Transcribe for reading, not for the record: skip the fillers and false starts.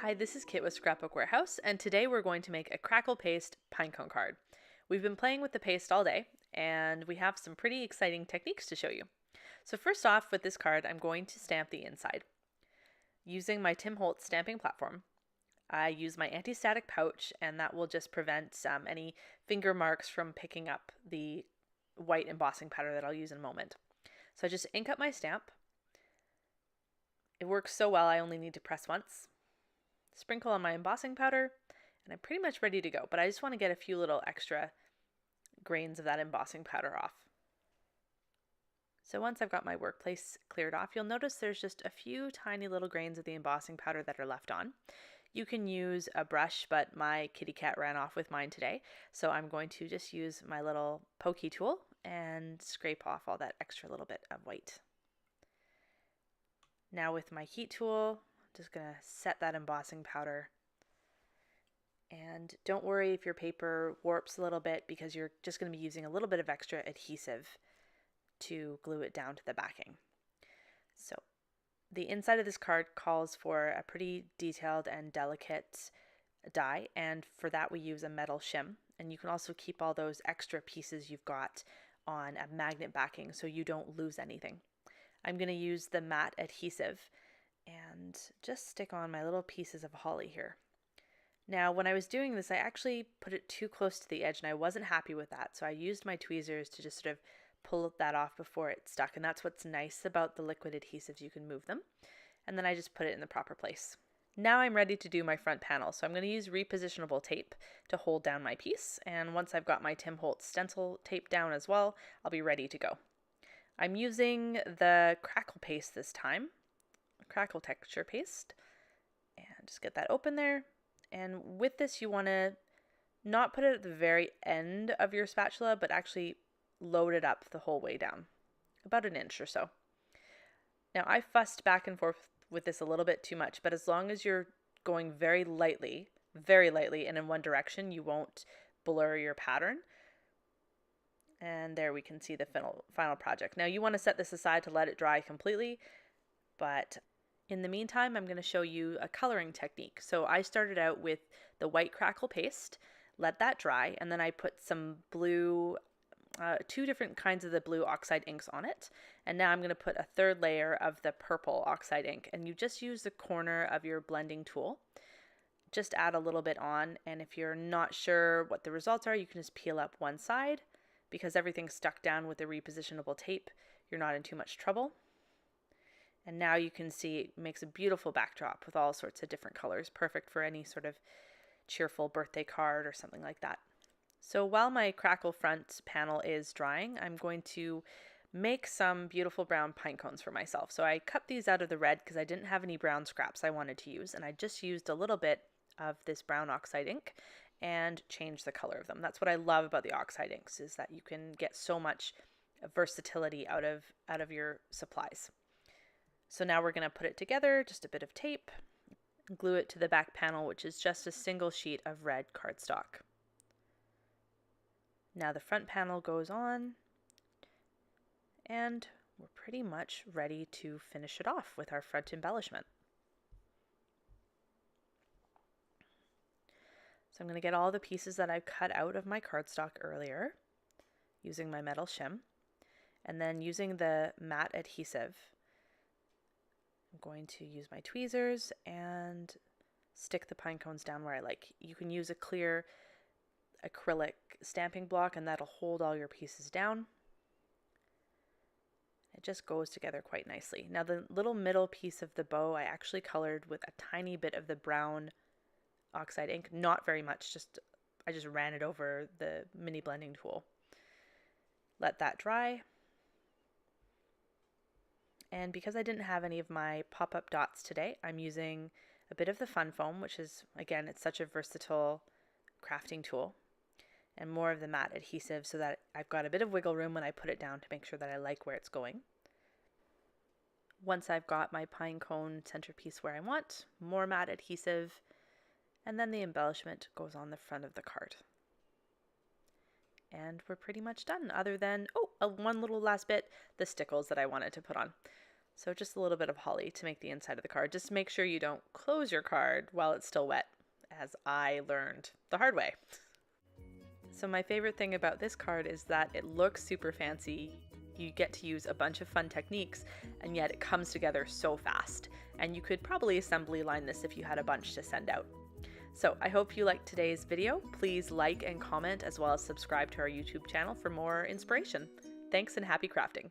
Hi, this is Kit with Scrapbook Warehouse, and today we're going to make a Crackle paste pinecone card. We've been playing with the paste all day, and we have some pretty exciting techniques to show you. So first off, with this card, I'm going to stamp the inside. Using my Tim Holtz stamping platform, I use my anti-static pouch, and that will just prevent any finger marks from picking up the white embossing powder that I'll use in a moment. So I just ink up my stamp. It works so well, I only need to press once. Sprinkle on my embossing powder, and I'm pretty much ready to go, but I just want to get a few little extra grains of that embossing powder off. So once I've got my workplace cleared off, you'll notice there's just a few tiny little grains of the embossing powder that are left on. You can use a brush, but my kitty cat ran off with mine today, so I'm going to just use my little pokey tool and scrape off all that extra little bit of white. Now with my heat tool, just going to set that embossing powder. And don't worry if your paper warps a little bit, because you're just going to be using a little bit of extra adhesive to glue it down to the backing. So the inside of this card calls for a pretty detailed and delicate die, and for that we use a metal shim. And you can also keep all those extra pieces you've got on a magnet backing so you don't lose anything. I'm going to use the matte adhesive and just stick on my little pieces of holly here. Now, when I was doing this, I actually put it too close to the edge, and I wasn't happy with that, so I used my tweezers to just sort of pull that off before it stuck, and that's what's nice about the liquid adhesives. You can move them, and then I just put it in the proper place. Now I'm ready to do my front panel, so I'm going to use repositionable tape to hold down my piece, and once I've got my Tim Holtz stencil tape down as well, I'll be ready to go. I'm using the Crackle paste this time, Crackle texture paste, and just get that open there. And with this, you want to not put it at the very end of your spatula, but actually load it up the whole way down, about an inch or so. Now I fussed back and forth with this a little bit too much, but as long as you're going very lightly and in one direction, you won't blur your pattern. And there we can see the final project. Now you want to set this aside to let it dry completely, but in the meantime, I'm going to show you a coloring technique. So I started out with the white Crackle paste, let that dry, and then I put some blue, two different kinds of the blue oxide inks on it. And now I'm going to put a third layer of the purple oxide ink, and you just use the corner of your blending tool. Just add a little bit on, and if you're not sure what the results are, you can just peel up one side. Because everything's stuck down with the repositionable tape, you're not in too much trouble. And now you can see it makes a beautiful backdrop with all sorts of different colors, perfect for any sort of cheerful birthday card or something like that. So while my Crackle front panel is drying, I'm going to make some beautiful brown pine cones for myself. So I cut these out of the red because I didn't have any brown scraps I wanted to use, and I just used a little bit of this brown oxide ink and change the color of them. That's what I love about the oxide inks, is that you can get so much versatility out of your supplies. So now we're going to put it together, just a bit of tape, glue it to the back panel, which is just a single sheet of red cardstock. Now the front panel goes on, and we're pretty much ready to finish it off with our front embellishment. So I'm going to get all the pieces that I cut out of my cardstock earlier using my metal shim, and then using the matte adhesive, I'm going to use my tweezers and stick the pine cones down where I like. You can use a clear acrylic stamping block, and that'll hold all your pieces down. It just goes together quite nicely. Now the little middle piece of the bow I actually colored with a tiny bit of the brown oxide ink, not very much, I just ran it over the mini blending tool. Let that dry. And because I didn't have any of my pop-up dots today, I'm using a bit of the Fun Foam, which is, again, it's such a versatile crafting tool, and more of the matte adhesive so that I've got a bit of wiggle room when I put it down to make sure that I like where it's going. Once I've got my pine cone centerpiece where I want, more matte adhesive, and then the embellishment goes on the front of the card. And we're pretty much done, other than, one little last bit, the stickles that I wanted to put on. So just a little bit of holly to make the inside of the card. Just make sure you don't close your card while it's still wet, as I learned the hard way. So my favorite thing about this card is that it looks super fancy. You get to use a bunch of fun techniques, and yet it comes together so fast. And you could probably assembly line this if you had a bunch to send out. So I hope you liked today's video. Please like and comment, as well as subscribe to our YouTube channel for more inspiration. Thanks and happy crafting.